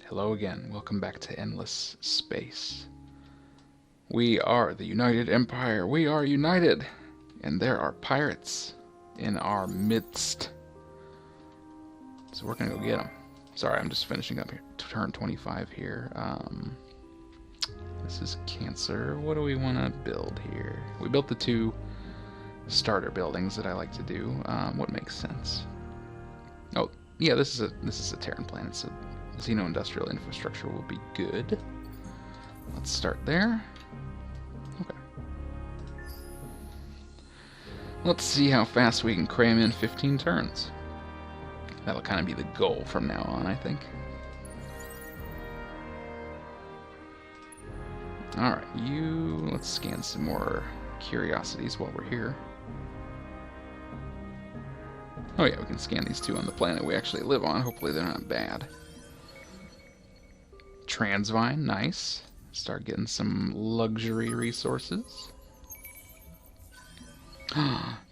Hello again. Welcome back to Endless Space. We are the United Empire. We are united. And there are pirates in our midst. So we're going to go get them. Sorry, I'm just finishing up here. Turn 25 here. This is Cancer. What do we want to build here? We built the two starter buildings that I like to do. What makes sense? Oh, yeah, this is a Terran planet, so Xeno-industrial infrastructure will be good. Let's start there. Okay. Let's see how fast we can cram in 15 turns. That'll kind of be the goal from now on, I think. Alright, let's scan some more curiosities while we're here. Oh yeah, we can scan these two on the planet we actually live on. Hopefully they're not bad. Transvine, nice. Start getting some luxury resources.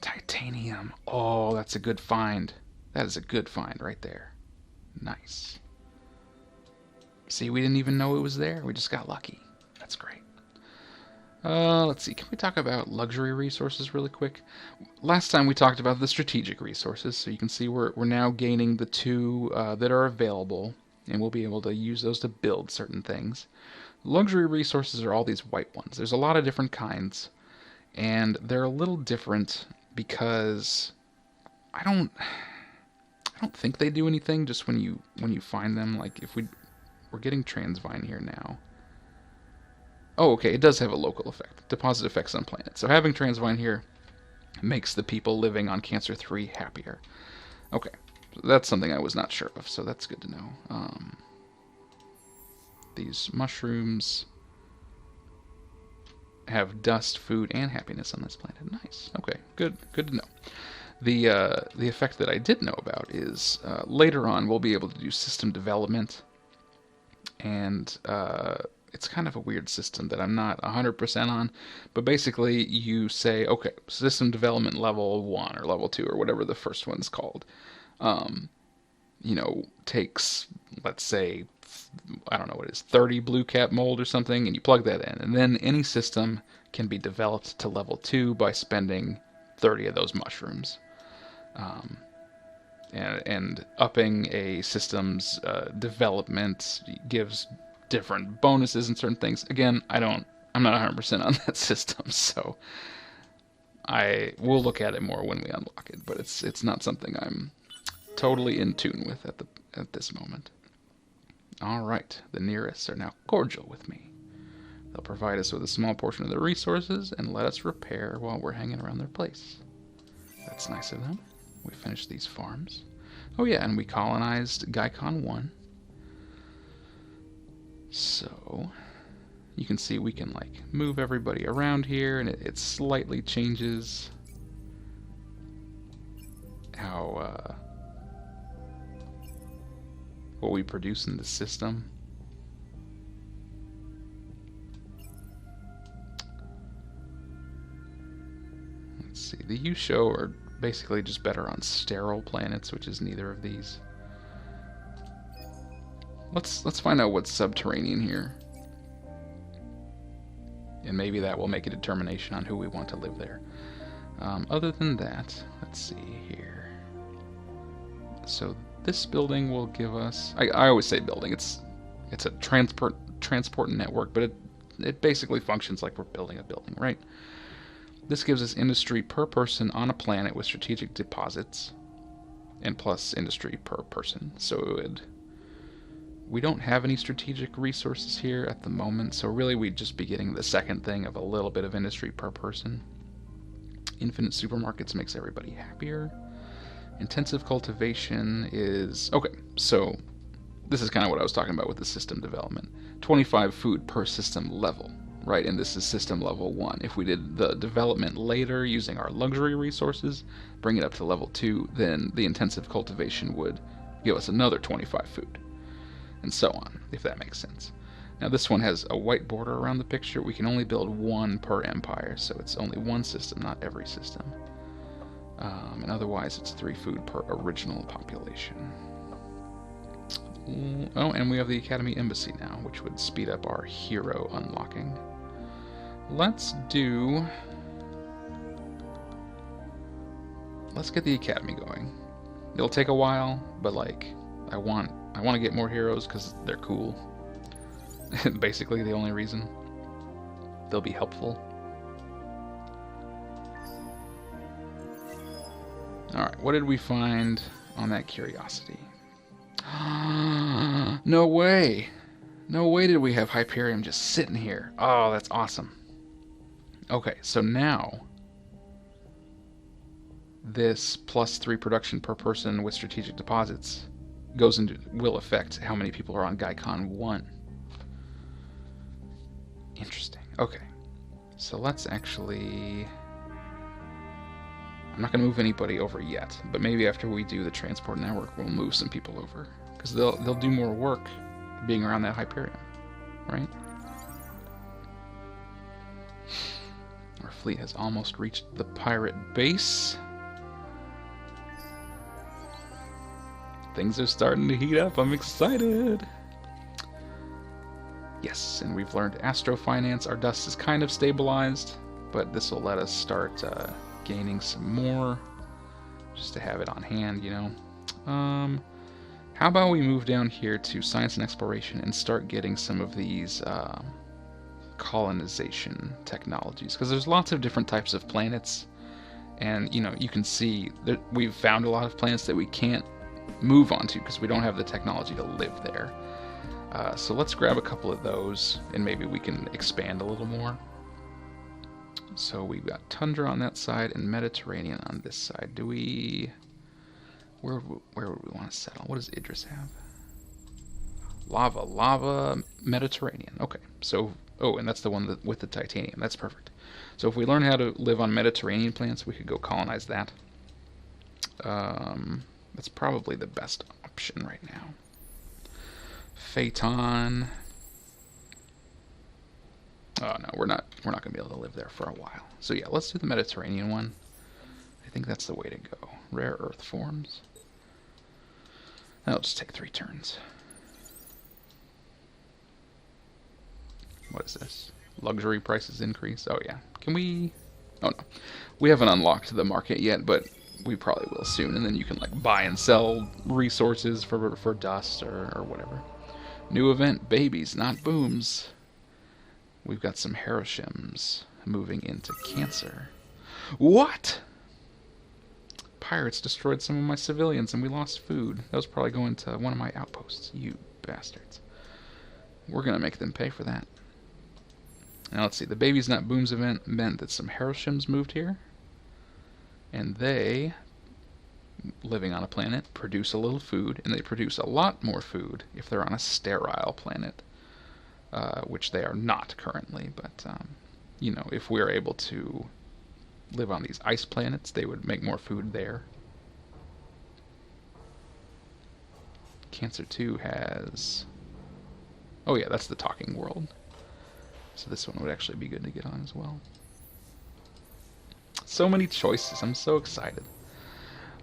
Titanium. Oh, that's a good find. That is a good find right there. Nice. See, we didn't even know it was there. We just got lucky. That's great. Let's see. Can we talk about luxury resources really quick? Last time we talked about the strategic resources, so you can see we're now gaining the two that are available, and we'll be able to use those to build certain things. Luxury resources are all these white ones. There's a lot of different kinds, and they're a little different because I don't think they do anything just when you find them. Like if we're getting Transvine here now. Oh, okay, it does have a local effect. Deposit effects on planets. So having Transvine here makes the people living on Cancer 3 happier. Okay, that's something I was not sure of, so that's good to know. These mushrooms have dust, food, and happiness on this planet. Nice. Okay, good to know. The effect that I did know about is later on we'll be able to do system development, and it's kind of a weird system that I'm not 100% on, but basically you say, okay, system development level 1 or level 2 or whatever the first one's called, takes, let's say, I don't know what it is, 30 blue cap mold or something, and you plug that in, and then any system can be developed to level 2 by spending 30 of those mushrooms. And upping a system's development gives different bonuses and certain things. Again, I'm not 100% on that system, so we'll look at it more when we unlock it, but it's not something I'm totally in tune with at this moment. All right, the nearest are now cordial with me. They'll provide us with a small portion of their resources and let us repair while we're hanging around their place. That's nice of them. We finished these farms. Oh yeah, and we colonized Gaikon 1. So you can see we can like move everybody around here, and it slightly changes how what we produce in the system. Let's see. The Yusho are basically just better on sterile planets, which is neither of these. Let's find out what's subterranean here. And maybe that will make a determination on who we want to live there. Other than that, let's see here. So this building will give us... I always say building. It's a transport network, but it basically functions like we're building a building, right? This gives us industry per person on a planet with strategic deposits, and plus industry per person. So we don't have any strategic resources here at the moment, so really we'd just be getting the second thing of a little bit of industry per person. Infinite supermarkets makes everybody happier. Intensive cultivation is... Okay, so this is kind of what I was talking about with the system development. 25 food per system level, right? And this is system level 1. If we did the development later using our luxury resources, bring it up to level 2, then the intensive cultivation would give us another 25 food. And so on, if that makes sense. Now this one has a white border around the picture. We can only build one per empire, so it's only one system, not every system. And otherwise it's 3 food per original population. Oh, and we have the Academy Embassy now, which would speed up our hero unlocking. Let's get the Academy going. It'll take a while, but like, I want to get more heroes because they're cool. Basically the only reason. They'll be helpful. Alright, what did we find on that curiosity? No way! No way did we have Hyperium just sitting here. Oh, that's awesome. Okay, so now this +3 production per person with strategic deposits will affect how many people are on Gaikon 1. Interesting. Okay. So let's actually... I'm not going to move anybody over yet, but maybe after we do the transport network, we'll move some people over. Because they'll do more work being around that Hyperium, right? Our fleet has almost reached the pirate base. Things are starting to heat up. I'm excited. Yes, and we've learned astrofinance. Our dust is kind of stabilized, but this will let us start gaining some more, just to have it on hand, you know. How about we move down here to science and exploration and start getting some of these colonization technologies, because there's lots of different types of planets, and you know, you can see that we've found a lot of planets that we can't move onto because we don't have the technology to live there. So let's grab a couple of those and maybe we can expand a little more. So we've got tundra on that side and Mediterranean on this side. Do we... Where would we want to settle? What does Idris have? Lava, Mediterranean. Okay, so... Oh, and that's the one with the titanium. That's perfect. So if we learn how to live on Mediterranean planets, we could go colonize that. That's probably the best option right now. Phaeton. Oh no, we're not gonna be able to live there for a while. So yeah, let's do the Mediterranean one. I think that's the way to go. Rare earth forms. That'll just take 3 turns. What is this? Luxury prices increase. Oh yeah. Can we... Oh no. We haven't unlocked the market yet, but we probably will soon. And then you can like buy and sell resources for dust or whatever. New event, babies, not booms. We've got some Haroshims moving into Cancer. What? Pirates destroyed some of my civilians and we lost food. That was probably going to one of my outposts. You bastards. We're going to make them pay for that. Now let's see. The babies, not booms event meant that some Haroshims moved here. And they, living on a planet, produce a little food. And they produce a lot more food if they're on a sterile planet. Which they are not currently, but you know, if we're able to live on these ice planets, they would make more food there. Cancer 2 has... Oh yeah, that's the talking world. So this one would actually be good to get on as well. So many choices, I'm so excited.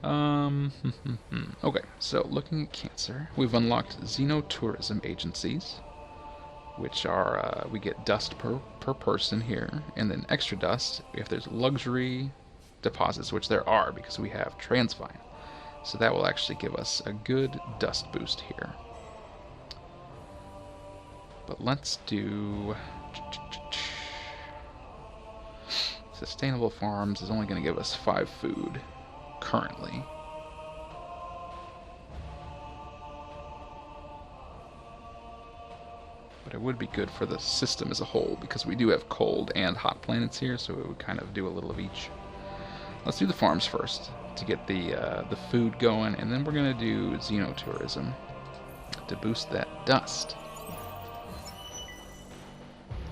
Okay, so looking at Cancer, we've unlocked xenotourism agencies, which are, we get dust per person here, and then extra dust if there's luxury deposits, which there are because we have Transvine. So that will actually give us a good dust boost here. But let's do... Sustainable farms is only going to give us 5 food currently. But it would be good for the system as a whole, because we do have cold and hot planets here, so it would kind of do a little of each. Let's do the farms first to get the food going, and then we're going to do xenotourism to boost that dust.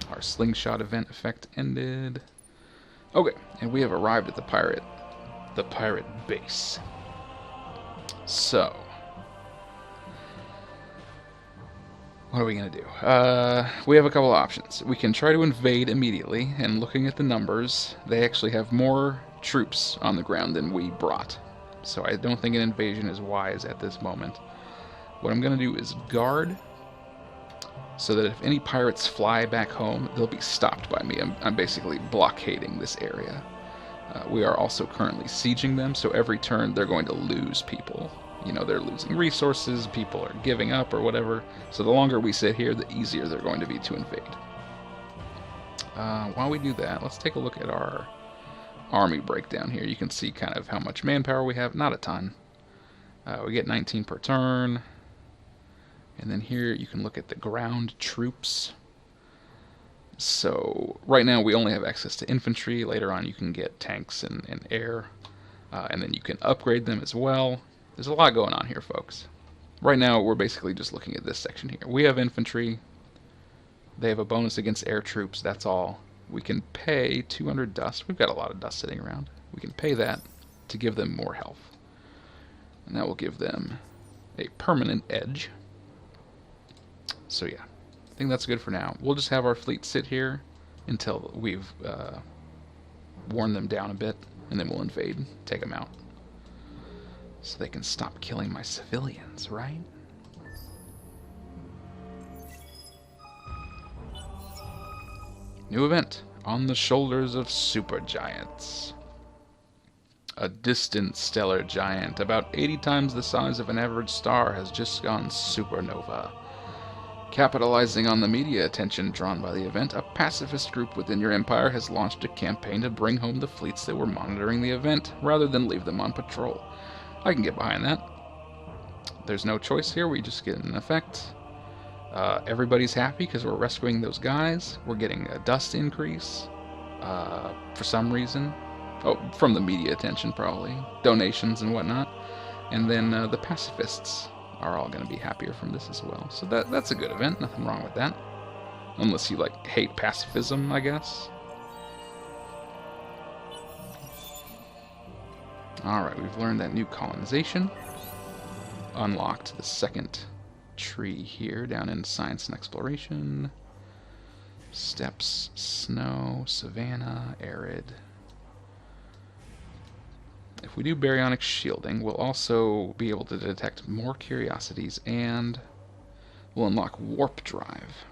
Our slingshot event effect ended. Okay, and we have arrived at the pirate base. So... what are we going to do? We have a couple of options. We can try to invade immediately, and looking at the numbers, they actually have more troops on the ground than we brought. So I don't think an invasion is wise at this moment. What I'm going to do is guard, so that if any pirates fly back home, they'll be stopped by me. I'm basically blockading this area. We are also currently sieging them, so every turn they're going to lose people. You know, they're losing resources, people are giving up or whatever. So the longer we sit here, the easier they're going to be to invade. While we do that, let's take a look at our army breakdown here. You can see kind of how much manpower we have. Not a ton. We get 19 per turn. And then here you can look at the ground troops. So right now we only have access to infantry. Later on you can get tanks and air. And then you can upgrade them as well. There's a lot going on here, folks. Right now we're basically just looking at this section here. We have infantry. They have a bonus against air troops. That's all. We can pay 200 dust. We've got a lot of dust sitting around. We can pay that to give them more health. And that will give them a permanent edge. So yeah, I think that's good for now. We'll just have our fleet sit here until we've worn them down a bit, and then we'll invade, take them out. So they can stop killing my civilians, right? New event, on the shoulders of supergiants. A distant stellar giant, about 80 times the size of an average star, has just gone supernova. Capitalizing on the media attention drawn by the event, a pacifist group within your empire has launched a campaign to bring home the fleets that were monitoring the event, rather than leave them on patrol. I can get behind that. There's no choice here, we just get an effect. Everybody's happy because we're rescuing those guys. We're getting a dust increase for some reason. Oh, from the media attention probably. Donations and whatnot. And then the pacifists are all going to be happier from this as well. So that's a good event. Nothing wrong with that. Unless you like hate pacifism, I guess. Alright, we've learned that new colonization. Unlocked the second tree here down in science and exploration. Steppes, snow, savanna, arid. If we do baryonic shielding, we'll also be able to detect more curiosities, and we'll unlock warp drive,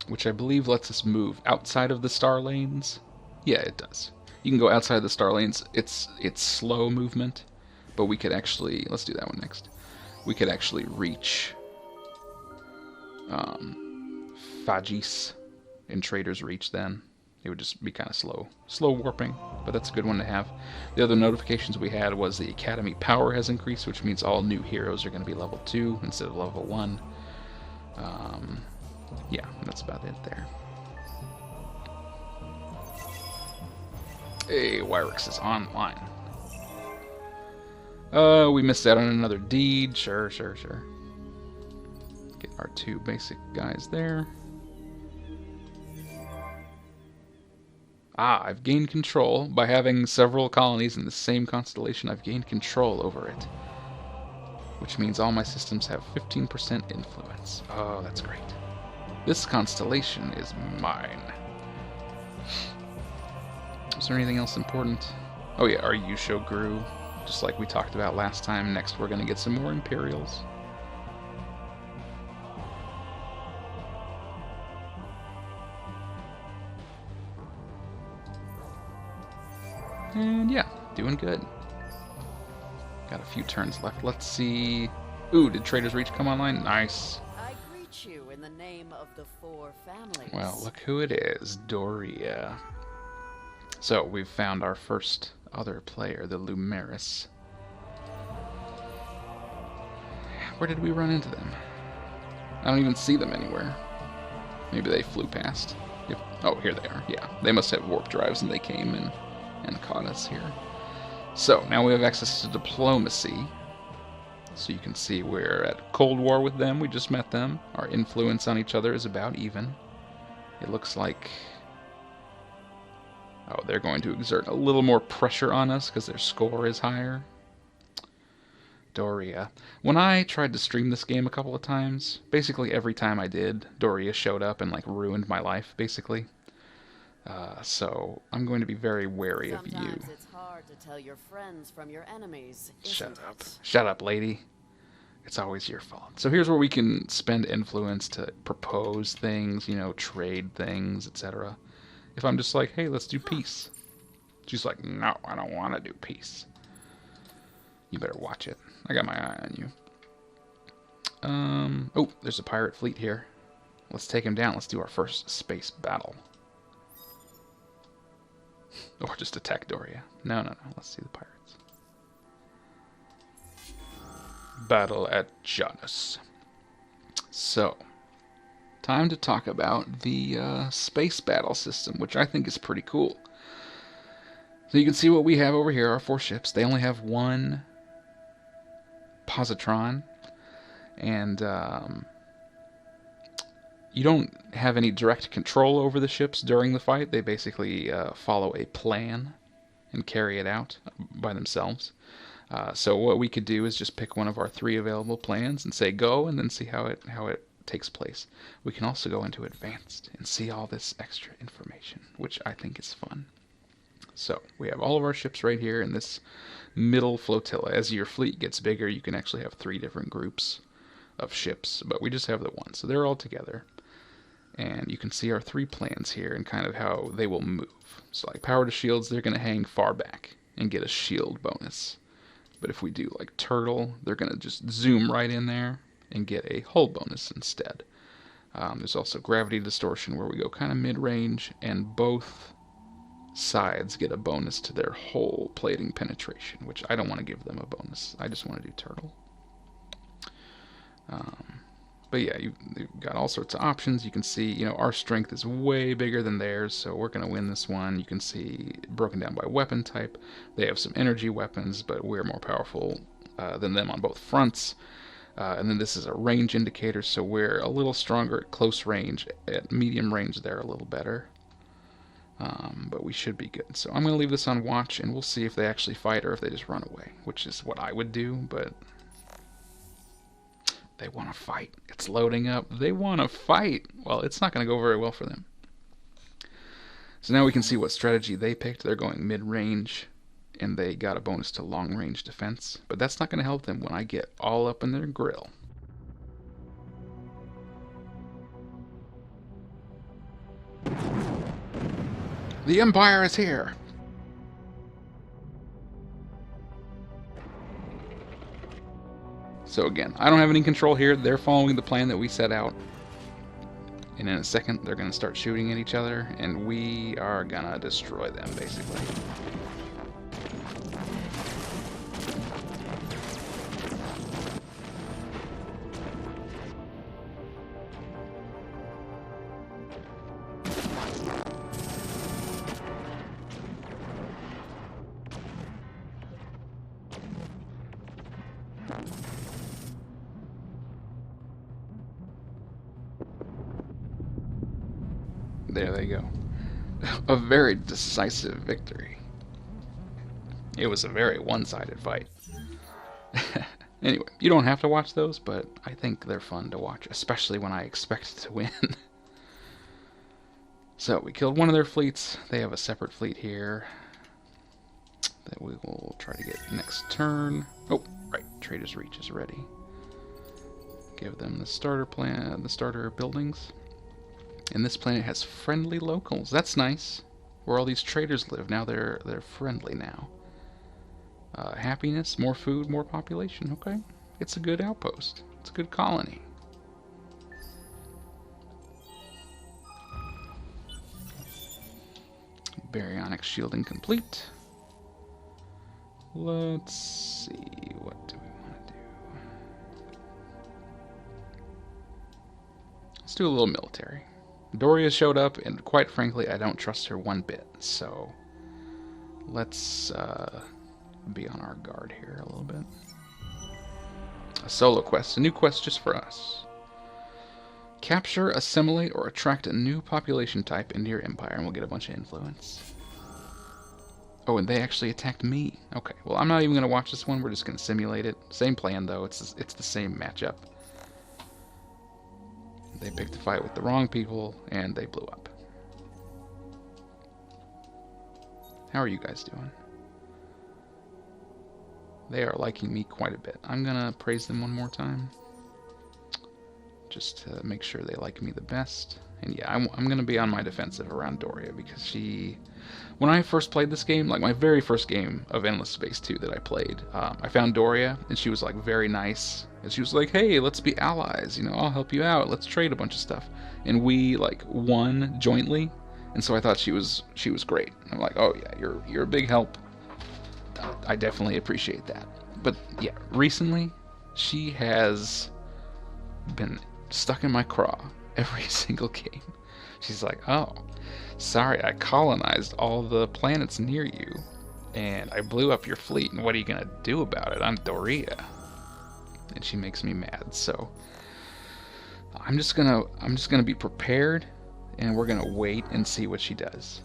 which I believe lets us move outside of the star lanes. Yeah, it does. You can go outside the star lanes. It's slow movement, but we could actually, let's do that one next. We could actually reach Phagis in Trader's Reach then. It would just be kind of slow warping, but that's a good one to have. The other notifications we had was the Academy power has increased, which means all new heroes are going to be level 2 instead of level 1. Yeah, that's about it there. Hey, Wyrix is online. We missed out on another deed. Sure. Get our 2 basic guys there. Ah, I've gained control. By having several colonies in the same constellation, I've gained control over it. Which means all my systems have 15% influence. Oh, that's great. This constellation is mine. Is there anything else important? Oh yeah, our Yusho grew, just like we talked about last time. Next we're going to get some more Imperials. And yeah, doing good. Got a few turns left. Let's see. Ooh, did Trader's Reach come online? Nice. I greet you in the name of the 4 families. Well, look who it is, Doria. So we've found our first other player, the Lumeris. Where did we run into them? I don't even see them anywhere. Maybe they flew past. Oh, here they are. Yeah, they must have warp drives and they came and caught us here. So now we have access to diplomacy. So you can see we're at Cold War with them. We just met them. Our influence on each other is about even. It looks like... oh, they're going to exert a little more pressure on us because their score is higher. Doria. When I tried to stream this game a couple of times, basically every time I did, Doria showed up and like ruined my life, basically. So I'm going to be very wary of you. It's hard hard to tell your friends from your enemies, Shut isn't up. it? Shut up, lady. It's always your fault. So here's where we can spend influence to propose things, you know, trade things, etc. If I'm just like, hey, let's do peace. She's like, no, I don't want to do peace. You better watch it. I got my eye on you. Oh, there's a pirate fleet here. Let's take him down. Let's do our first space battle. Or just attack Doria. No, no, no. Let's see the pirates. Battle at Janus. So, time to talk about the space battle system, which I think is pretty cool. So you can see what we have over here, our 4 ships. They only have 1 positron, and you don't have any direct control over the ships during the fight. They basically follow a plan and carry it out by themselves. So what we could do is just pick one of our 3 available plans and say go, and then see how it takes place. We can also go into advanced and see all this extra information, which I think is fun. So we have all of our ships right here in this middle flotilla. As your fleet gets bigger, you can actually have 3 different groups of ships, but we just have the one. So they're all together. And you can see our 3 plans here and kind of how they will move. So like power to shields, they're going to hang far back and get a shield bonus. But if we do like turtle, they're going to just zoom right in there and get a hull bonus instead. There's also gravity distortion where we go kind of mid-range, and both sides get a bonus to their whole plating penetration, which I don't want to give them a bonus. I just want to do turtle. But yeah, you've got all sorts of options. You can see, you know, our strength is way bigger than theirs, so we're going to win this one. You can see broken down by weapon type. They have some energy weapons, but we're more powerful than them on both fronts. And then this is a range indicator, so we're a little stronger at close range. At medium range, they're a little better. But we should be good. So I'm going to leave this on watch, and we'll see if they actually fight or if they just run away, which is what I would do, but they want to fight. It's loading up. They want to fight. Well, it's not going to go very well for them. So now we can see what strategy they picked. They're going mid-range, and they got a bonus to long-range defense. But that's not going to help them when I get all up in their grill. The Empire is here! So again, I don't have any control here. They're following the plan that we set out. And in a second, they're going to start shooting at each other, and we are going to destroy them, basically. There they go. A very decisive victory. It was a very one-sided fight. Anyway, you don't have to watch those, but I think they're fun to watch, especially when I expect to win. So, we killed one of their fleets. They have a separate fleet here that we will try to get next turn. Oh, right. Trader's Reach is ready. Give them the starter plan, the starter buildings. And this planet has friendly locals. That's nice. Where all these traders live. Now they're friendly now. Happiness, more food, more population. Okay. It's a good outpost. It's a good colony. Baryonic shielding complete. Let's see. What do we want to do? Let's do a little military. Doria showed up, and quite frankly, I don't trust her one bit. So let's be on our guard here a little bit. A solo quest, a new quest just for us. Capture, assimilate, or attract a new population type into your empire, and we'll get a bunch of influence. Oh, and they actually attacked me. Okay, well, I'm not even going to watch this one. We're just going to simulate it. Same plan, though. It's the same matchup. They picked a fight with the wrong people, and they blew up. How are you guys doing? They are liking me quite a bit. I'm gonna praise them one more time, just to make sure they like me the best. And yeah, I'm gonna be on my defensive around Doria, because she, when I first played this game, like my very first game of Endless Space 2 that I played, I found Doria, and she was like very nice, and she was like, hey, let's be allies, you know, I'll help you out, let's trade a bunch of stuff. And we like won jointly, and so I thought she was great. I'm like, oh yeah, you're a big help. I definitely appreciate that. But yeah, recently she has been stuck in my craw every single game. She's like, oh, sorry, I colonized all the planets near you, and I blew up your fleet, and what are you gonna do about it? I'm Doria. And she makes me mad, so I'm just gonna be prepared, and we're gonna wait and see what she does.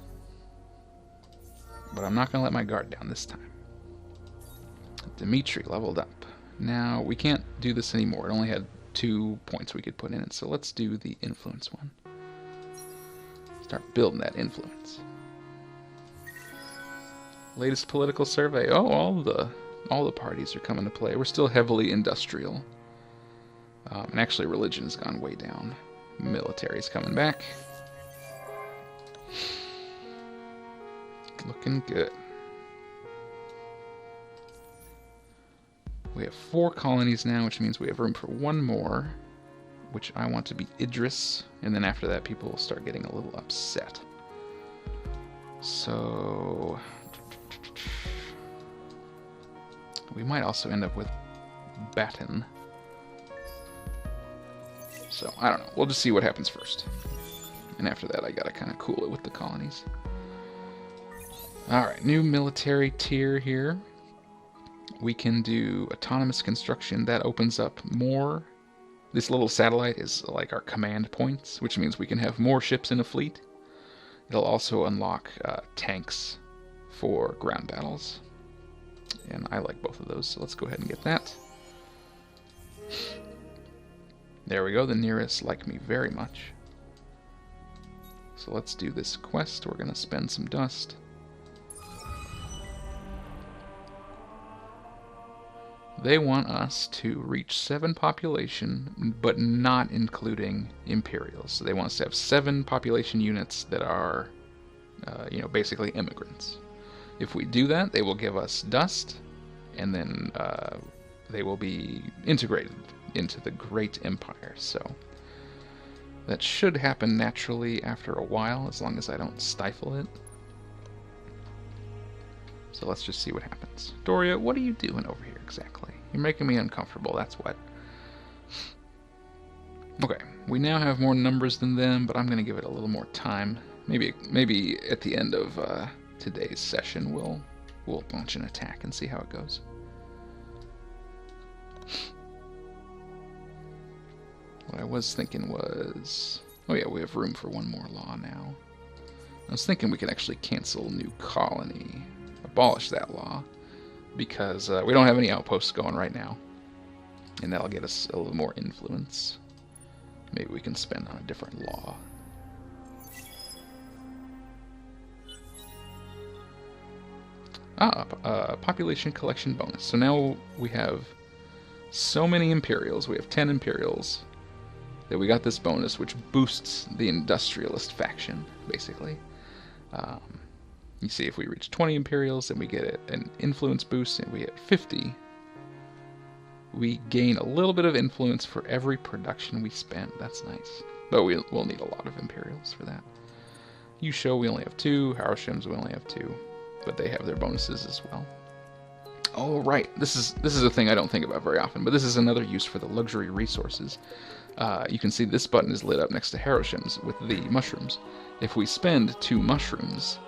But I'm not gonna let my guard down this time. Dimitri leveled up. Now we can't do this anymore. It only had 2 points we could put in it, so let's do the influence one. Start building that influence. Latest political survey. Oh, all the parties are coming to play. We're still heavily industrial. And actually religion has gone way down. Military's coming back. Looking good. We have 4 colonies now, which means we have room for 1 more, which I want to be Idris, and then after that people will start getting a little upset. So we might also end up with Baton. So I don't know. We'll just see what happens first. And after that I gotta kind of cool it with the colonies. Alright, new military tier here. We can do autonomous construction. That opens up more. This little satellite is like our command points, which means we can have more ships in a fleet. It'll also unlock tanks for ground battles. And I like both of those, so let's go ahead and get that. There we go, the nearest like me very much. So let's do this quest. We're going to spend some dust. They want us to reach 7 population, but not including Imperials. So they want us to have 7 population units that are, basically immigrants. If we do that, they will give us dust, and then they will be integrated into the Great Empire. So that should happen naturally after a while, as long as I don't stifle it. So let's just see what happens. Doria, what are you doing over here exactly? You're making me uncomfortable, that's what. Okay, we now have more numbers than them, but I'm going to give it a little more time. Maybe at the end of today's session we'll launch an attack and see how it goes. What I was thinking was... Oh yeah, we have room for 1 more law now. I was thinking we could actually cancel New Colony. Abolish that law, because we don't have any outposts going right now, and that'll get us a little more influence. Maybe we can spend on a different law. Population collection bonus. So now we have so many Imperials, we have 10 Imperials, that we got this bonus, which boosts the industrialist faction, basically. You see, if we reach 20 Imperials, then we get an influence boost, and we hit 50. We gain a little bit of influence for every production we spend. That's nice. But we'll need a lot of Imperials for that. You show we only have 2. Haroshims we only have 2. But they have their bonuses as well. Oh, right. This is a thing I don't think about very often, but this is another use for the luxury resources. You can see this button is lit up next to Haroshims with the mushrooms. If we spend 2 mushrooms,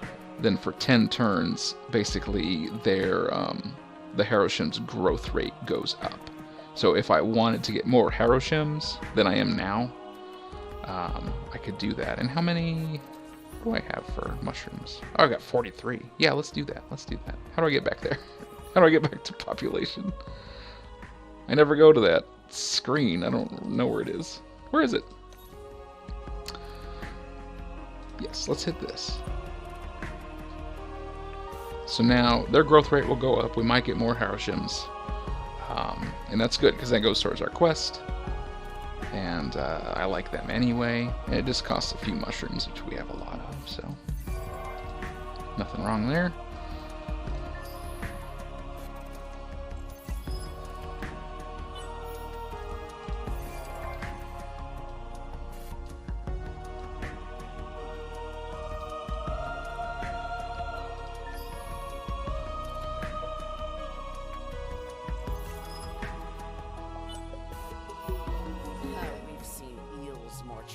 then for 10 turns, basically their the Haroshim's growth rate goes up. So if I wanted to get more Haroshims than I am now, I could do that. And how many do I have for mushrooms? Oh, I got 43. Yeah, let's do that. Let's do that. How do I get back there? How do I get back to population? I never go to that screen. I don't know where it is. Where is it? Yes, let's hit this. So now their growth rate will go up. We might get more Haroshims. And that's good because that goes towards our quest. And I like them anyway. And it just costs a few mushrooms, which we have a lot of, so nothing wrong there.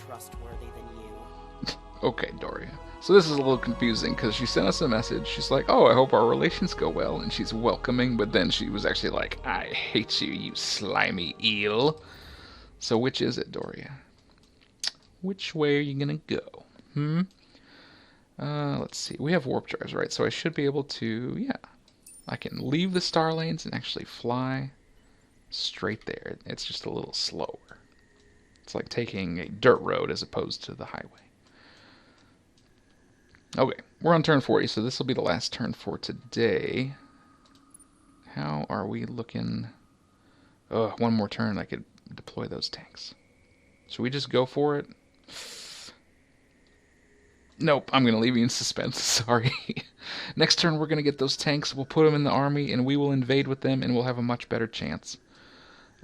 Trustworthy than you. Okay, Doria. So this is a little confusing because she sent us a message. She's like, "Oh, I hope our relations go well," and she's welcoming, but then she was actually like, "I hate you, you slimy eel." So which is it, Doria? Which way are you gonna go? Let's see. We have warp drives, right? So I should be able to, yeah. I can leave the star lanes and actually fly straight there. It's just a little slower. It's like taking a dirt road as opposed to the highway. Okay, we're on turn 40, so this will be the last turn for today. How are we looking? Oh, one more turn, I could deploy those tanks. Should we just go for it? Nope, I'm going to leave you in suspense. Sorry. Next turn, we're going to get those tanks. We'll put them in the army, and we will invade with them, and we'll have a much better chance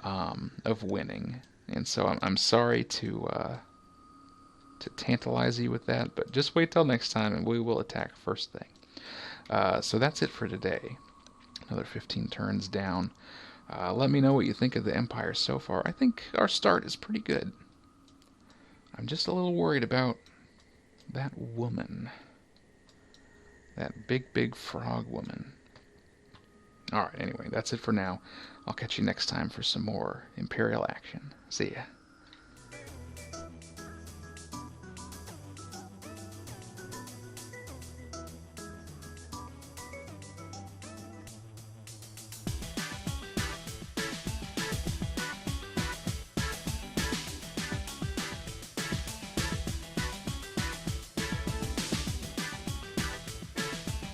of winning. And so I'm sorry to tantalize you with that, but just wait till next time and we will attack first thing. So that's it for today. Another 15 turns down. Let me know what you think of the Empire so far. I think our start is pretty good. I'm just a little worried about that woman. That big frog woman. Alright, anyway, that's it for now. I'll catch you next time for some more Imperial action. See ya.